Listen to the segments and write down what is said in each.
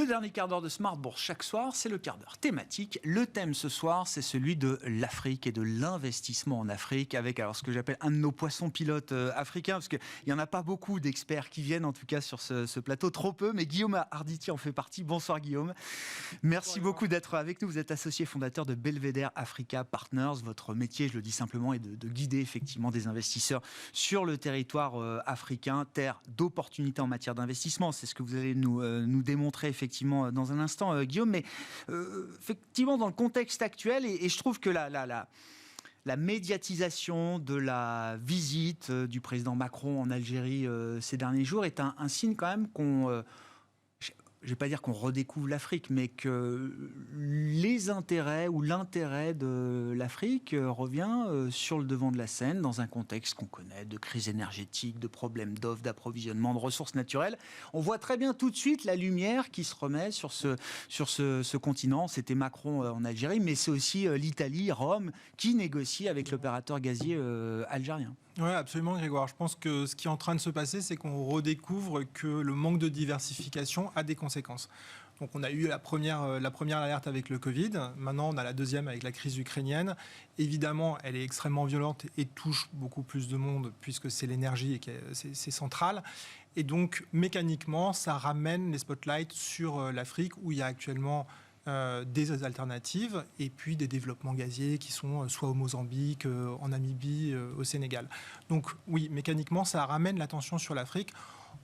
Le dernier quart d'heure de Smart Bourse chaque soir, c'est le quart d'heure thématique. Le thème ce soir, c'est celui de l'Afrique et de l'investissement en Afrique avec alors ce que j'appelle un de nos poissons pilotes africains, parce qu'il n'y en a pas beaucoup d'experts qui viennent en tout cas sur ce plateau, trop peu, mais Guillaume Arditi en fait partie. Bonsoir Guillaume. Merci beaucoup d'être avec nous. Vous êtes associé fondateur de Belvedere Africa Partners. Votre métier, je le dis simplement, est de guider effectivement des investisseurs sur le territoire africain, terre d'opportunités en matière d'investissement. C'est ce que vous allez nous démontrer effectivement dans un instant, Guillaume. Mais effectivement, dans le contexte actuel, et je trouve que la médiatisation de la visite du président Macron en Algérie ces derniers jours est un signe quand même qu'on... je ne vais pas dire qu'on redécouvre l'Afrique, mais que les intérêts ou l'intérêt de l'Afrique revient sur le devant de la scène dans un contexte qu'on connaît de crise énergétique, de problèmes d'offres, d'approvisionnement, de ressources naturelles. On voit très bien tout de suite la lumière qui se remet sur ce continent. C'était Macron en Algérie, mais c'est aussi l'Italie, Rome, qui négocie avec l'opérateur gazier algérien. Oui, absolument, Grégoire. Je pense que ce qui est en train de se passer, c'est qu'on redécouvre que le manque de diversification a des conséquences. Donc, on a eu la première alerte avec le Covid. Maintenant, on a la deuxième avec la crise ukrainienne. Évidemment, elle est extrêmement violente et touche beaucoup plus de monde puisque c'est l'énergie et que c'est central. Et donc, mécaniquement, ça ramène les spotlights sur l'Afrique où il y a actuellement des alternatives et puis des développements gaziers qui sont soit au Mozambique, en Namibie, au Sénégal. Donc oui, mécaniquement, ça ramène l'attention sur l'Afrique.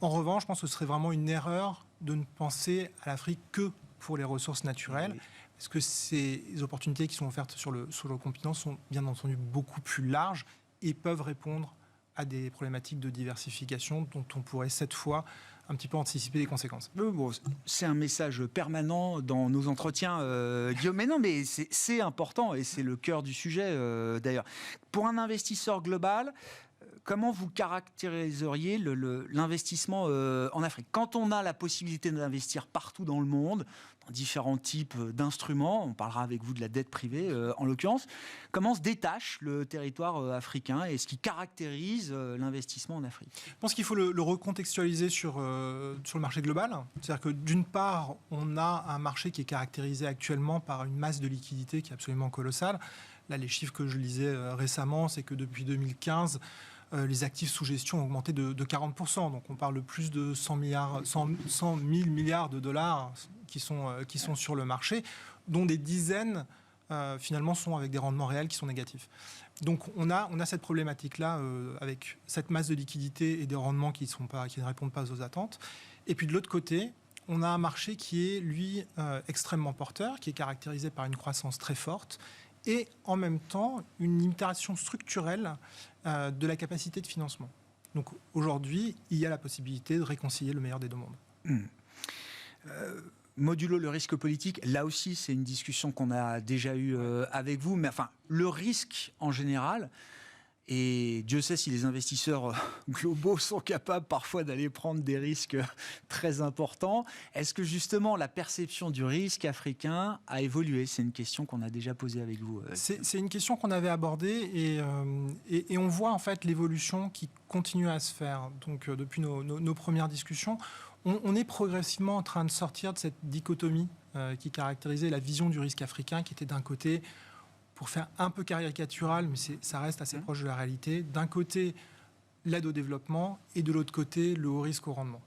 En revanche, je pense que ce serait vraiment une erreur de ne penser à l'Afrique que pour les ressources naturelles, parce que ces opportunités qui sont offertes sur le continent sont bien entendu beaucoup plus larges et peuvent répondre à des problématiques de diversification dont on pourrait cette fois un petit peu anticiper les conséquences. Bon, c'est un message permanent dans nos entretiens, Guillaume. Mais non, mais c'est important et c'est le cœur du sujet d'ailleurs. Pour un investisseur global, comment vous caractériseriez l'investissement en Afrique? Quand on a la possibilité d'investir partout dans le monde, dans différents types d'instruments, on parlera avec vous de la dette privée en l'occurrence, comment se détache le territoire africain et ce qui caractérise l'investissement en Afrique? Je pense qu'il faut le recontextualiser sur le marché global. C'est-à-dire que d'une part, on a un marché qui est caractérisé actuellement par une masse de liquidités qui est absolument colossale. Là, les chiffres que je lisais récemment, c'est que depuis 2015, les actifs sous gestion ont augmenté de 40%. Donc on parle de plus de 100 000 milliards de dollars qui sont sur le marché, dont des dizaines finalement sont avec des rendements réels qui sont négatifs. Donc on a cette problématique-là avec cette masse de liquidités et des rendements qui ne répondent pas aux attentes. Et puis de l'autre côté, on a un marché qui est, lui, extrêmement porteur, qui est caractérisé par une croissance très forte et en même temps une limitation structurelle de la capacité de financement. Donc aujourd'hui, il y a la possibilité de réconcilier le meilleur des deux mondes. Modulo le risque politique, là aussi c'est une discussion qu'on a déjà eue avec vous, mais enfin le risque en général, et Dieu sait si les investisseurs globaux sont capables parfois d'aller prendre des risques très importants. Est-ce que justement la perception du risque africain a évolué? C'est une question qu'on a déjà posée avec vous. C'est une question qu'on avait abordée et on voit en fait l'évolution qui continue à se faire. Donc depuis nos premières discussions, on est progressivement en train de sortir de cette dichotomie qui caractérisait la vision du risque africain, qui était d'un côté, pour faire un peu caricatural, mais ça reste assez proche de la réalité, d'un côté l'aide au développement et de l'autre côté le haut risque au rendement.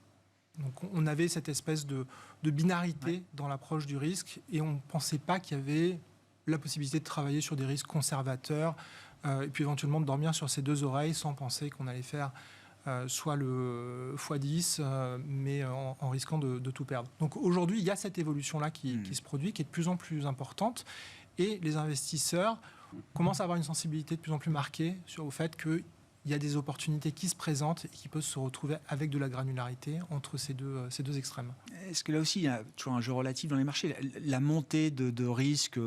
Donc on avait cette espèce de binarité dans l'approche du risque et on ne pensait pas qu'il y avait la possibilité de travailler sur des risques conservateurs et puis éventuellement de dormir sur ses deux oreilles sans penser qu'on allait faire soit le x10, mais en risquant de tout perdre. Donc aujourd'hui, il y a cette évolution-là qui se produit, qui est de plus en plus importante, et les investisseurs commencent à avoir une sensibilité de plus en plus marquée au fait qu'il y a des opportunités qui se présentent et qui peuvent se retrouver avec de la granularité entre ces deux extrêmes. Est-ce que là aussi, il y a toujours un jeu relatif dans les marchés? La montée de risques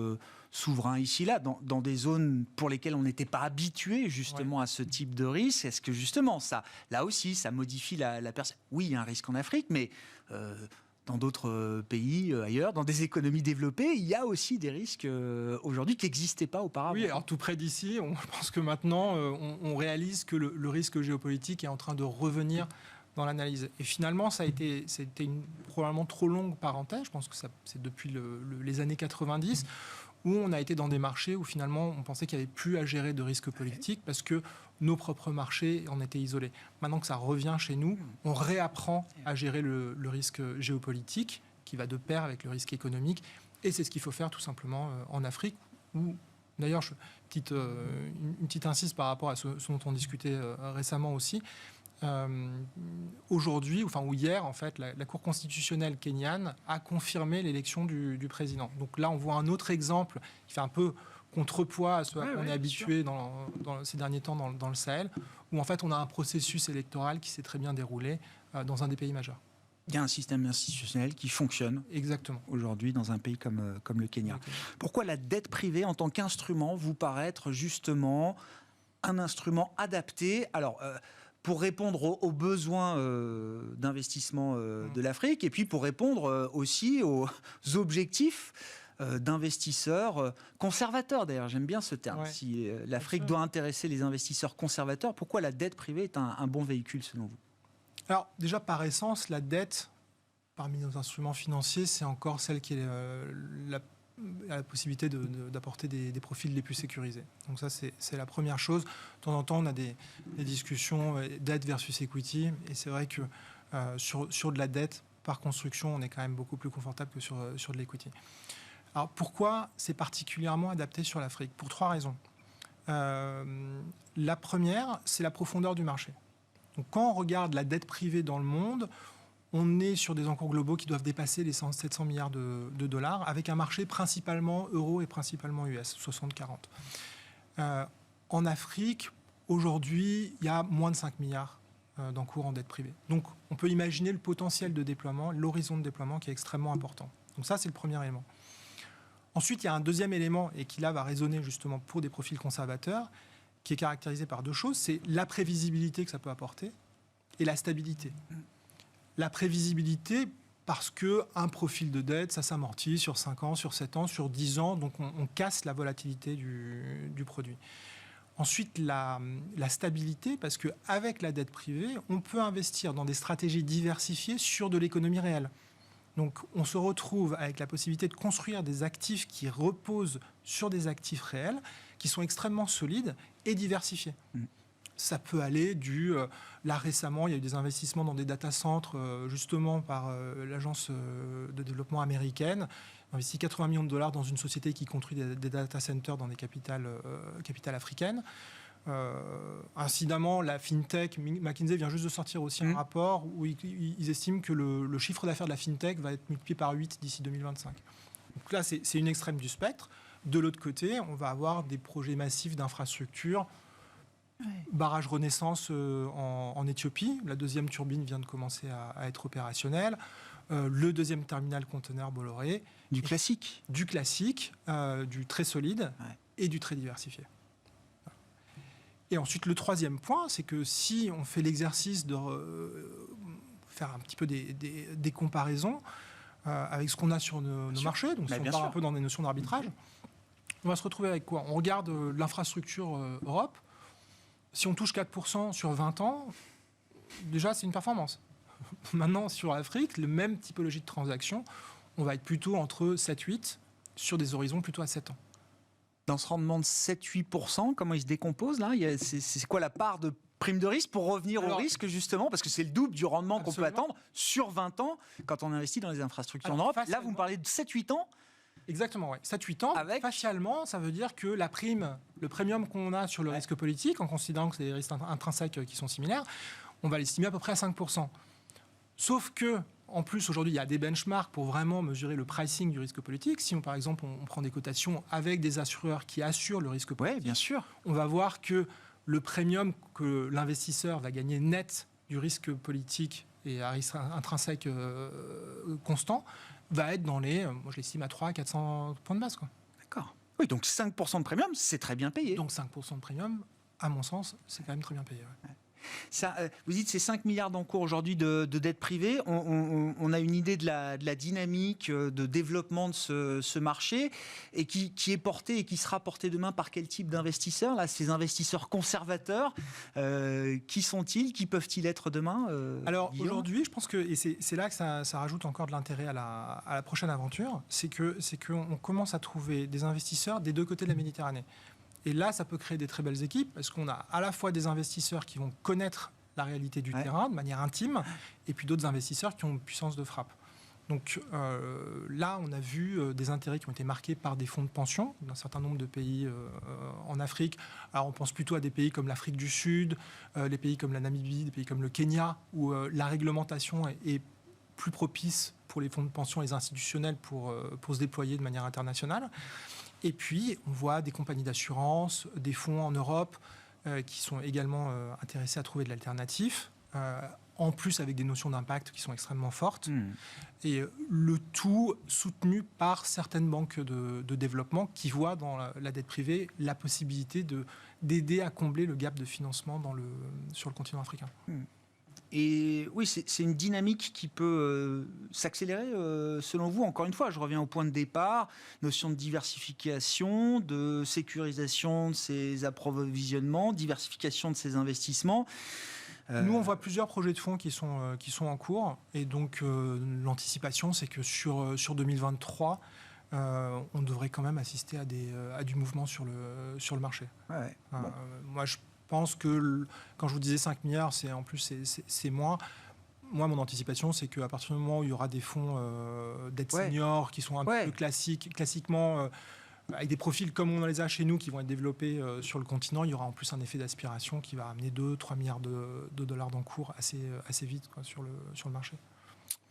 souverains ici-là, dans des zones pour lesquelles on n'était pas habitué justement à ce type de risque, est-ce que justement, là aussi, ça modifie la perception? Oui, il y a un risque en Afrique, mais... dans d'autres pays, ailleurs, dans des économies développées, il y a aussi des risques aujourd'hui qui n'existaient pas auparavant. Oui, alors tout près d'ici, je pense que maintenant, on réalise que le risque géopolitique est en train de revenir dans l'analyse. Et finalement, c'était une probablement trop longue parenthèse. Je pense que c'est depuis les années 90 où on a été dans des marchés où finalement on pensait qu'il n'y avait plus à gérer de risques politiques parce que nos propres marchés en étaient isolés. Maintenant que ça revient chez nous, on réapprend à gérer le risque géopolitique qui va de pair avec le risque économique. Et c'est ce qu'il faut faire tout simplement en Afrique où, d'ailleurs, une petite insiste par rapport à ce dont on discutait récemment aussi. Aujourd'hui, ou hier, en fait, la Cour constitutionnelle kenyane a confirmé l'élection du président. Donc là, on voit un autre exemple qui fait un peu contrepoids à ce à quoi on est habitué dans ces derniers temps dans le Sahel, où en fait, on a un processus électoral qui s'est très bien déroulé dans un des pays majeurs. Il y a un système institutionnel qui fonctionne aujourd'hui dans un pays comme le Kenya. Pourquoi la dette privée en tant qu'instrument vous paraît être justement un instrument adapté pour répondre aux besoins d'investissement de l'Afrique et puis pour répondre aussi aux objectifs d'investisseurs conservateurs. D'ailleurs, j'aime bien ce terme. Si l'Afrique doit intéresser les investisseurs conservateurs, pourquoi la dette privée est un bon véhicule selon vous ? Alors, déjà, par essence, la dette, parmi nos instruments financiers, c'est encore celle qui est la possibilité d'apporter des profils les plus sécurisés. Donc ça, c'est la première chose. De temps en temps, on a des discussions dette versus equity. Et c'est vrai que sur de la dette, par construction, on est quand même beaucoup plus confortable que sur de l'equity. Alors, pourquoi c'est particulièrement adapté sur l'Afrique ? Pour 3 raisons. La première, c'est la profondeur du marché. Donc, quand on regarde la dette privée dans le monde, on est sur des encours globaux qui doivent dépasser les 700 milliards de dollars, avec un marché principalement euro et principalement US, 60-40. En Afrique, aujourd'hui, il y a moins de 5 milliards d'encours en dette privée. Donc, on peut imaginer le potentiel de déploiement, l'horizon de déploiement qui est extrêmement important. Donc ça, c'est le premier élément. Ensuite, il y a un deuxième élément, et qui là va résonner justement pour des profils conservateurs, qui est caractérisé par 2 choses, c'est la prévisibilité que ça peut apporter et la stabilité. La prévisibilité, parce qu'un profil de dette, ça s'amortit sur 5 ans, sur 7 ans, sur 10 ans, donc on casse la volatilité du produit. Ensuite, la stabilité, parce qu'avec la dette privée, on peut investir dans des stratégies diversifiées sur de l'économie réelle. Donc on se retrouve avec la possibilité de construire des actifs qui reposent sur des actifs réels, qui sont extrêmement solides et diversifiés. Ça peut aller là récemment, il y a eu des investissements dans des data centers justement par l'agence de développement américaine. On a investi 80 millions de dollars dans une société qui construit des data centers dans des capitales africaines. Incidemment, la FinTech, McKinsey vient juste de sortir aussi un rapport où ils estiment que le chiffre d'affaires de la FinTech va être multiplié par 8 d'ici 2025. Donc là, c'est une extrême du spectre. De l'autre côté, on va avoir des projets massifs d'infrastructures. Barrage Renaissance en Éthiopie. La 2e turbine vient de commencer à être opérationnelle. Le 2e terminal conteneur Bolloré. Du classique. Du très solide et du très diversifié. Et ensuite, le 3e point, c'est que si on fait l'exercice de faire un petit peu des comparaisons avec ce qu'on a sur nos marchés, donc si on part un peu dans des notions d'arbitrage, on va se retrouver avec quoi ? On regarde l'infrastructure Europe. Si on touche 4% sur 20 ans, déjà, c'est une performance. Maintenant, sur l'Afrique, la même typologie de transaction, on va être plutôt entre 7-8 sur des horizons plutôt à 7 ans. Dans ce rendement de 7-8%, comment il se décompose là ? C'est quoi la part de prime de risque pour revenir au risque justement ? Parce que c'est le double du rendement qu'on peut attendre sur 20 ans quand on investit dans les infrastructures en Europe. Là, vous me parlez de 7-8 ans ? Exactement, oui. 7-8 ans. Facialement, ça veut dire que la prime, le premium qu'on a sur le risque politique, en considérant que c'est des risques intrinsèques qui sont similaires, on va l'estimer à peu près à 5%. Sauf que, en plus, aujourd'hui, il y a des benchmarks pour vraiment mesurer le pricing du risque politique. Si, par exemple, on prend des cotations avec des assureurs qui assurent le risque politique, bien sûr, on va voir que le premium que l'investisseur va gagner net du risque politique et à risque intrinsèque constant va être dans moi je l'estime à 300-400 points de base. D'accord. Oui, donc 5% de premium, c'est très bien payé. Donc 5% de premium, à mon sens, c'est quand même très bien payé. Ça, vous dites c'est 5 milliards d'encours aujourd'hui de dette privée. On a une idée de la dynamique de développement de ce marché et qui est porté et qui sera porté demain par quel type d'investisseurs? Là, ces investisseurs conservateurs, qui sont-ils? Qui peuvent-ils être demain? Alors Guillaume aujourd'hui, je pense que, et c'est là que ça rajoute encore de l'intérêt à la prochaine aventure, c'est qu'on commence à trouver des investisseurs des deux côtés de la Méditerranée. Et là, ça peut créer des très belles équipes, parce qu'on a à la fois des investisseurs qui vont connaître la réalité du terrain de manière intime, et puis d'autres investisseurs qui ont une puissance de frappe. Donc là, on a vu des intérêts qui ont été marqués par des fonds de pension d'un certain nombre de pays en Afrique. Alors on pense plutôt à des pays comme l'Afrique du Sud, les pays comme la Namibie, des pays comme le Kenya, où la réglementation est plus propice pour les fonds de pension et les institutionnels pour se déployer de manière internationale. Et puis, on voit des compagnies d'assurance, des fonds en Europe qui sont également intéressés à trouver de l'alternatif, en plus avec des notions d'impact qui sont extrêmement fortes. Et le tout soutenu par certaines banques de développement qui voient dans la dette privée la possibilité d'aider à combler le gap de financement sur le continent africain. Et oui, c'est une dynamique qui peut s'accélérer selon vous. Encore une fois, je reviens au point de départ, notion de diversification, de sécurisation de ces approvisionnements, diversification de ces investissements. Nous, on voit plusieurs projets de fonds qui sont en cours. Et donc, l'anticipation, c'est que sur 2023, on devrait quand même assister à du mouvement sur le marché. Ouais. Bon. Moi, je pense que quand je vous disais 5 milliards, c'est moins. Moi, mon anticipation, c'est qu'à partir du moment où il y aura des fonds d'aide senior qui sont un peu classiquement avec des profils comme on les a chez nous qui vont être développés sur le continent, il y aura en plus un effet d'aspiration qui va amener 2-3 milliards de dollars d'encours assez vite sur le marché.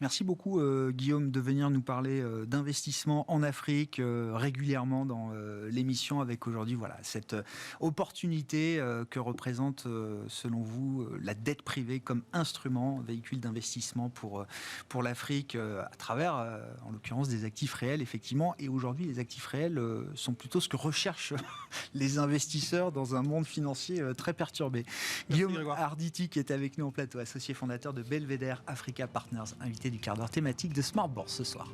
Merci beaucoup Guillaume de venir nous parler d'investissement en Afrique régulièrement dans l'émission avec aujourd'hui cette opportunité que représente selon vous la dette privée comme instrument, véhicule d'investissement pour l'Afrique à travers en l'occurrence des actifs réels effectivement. Et aujourd'hui les actifs réels sont plutôt ce que recherchent les investisseurs dans un monde financier très perturbé. Merci, Guillaume Arditi qui est avec nous en plateau, associé fondateur de Belvedere Africa Partners, invité du quart d'heure thématique de Smart Bourse ce soir.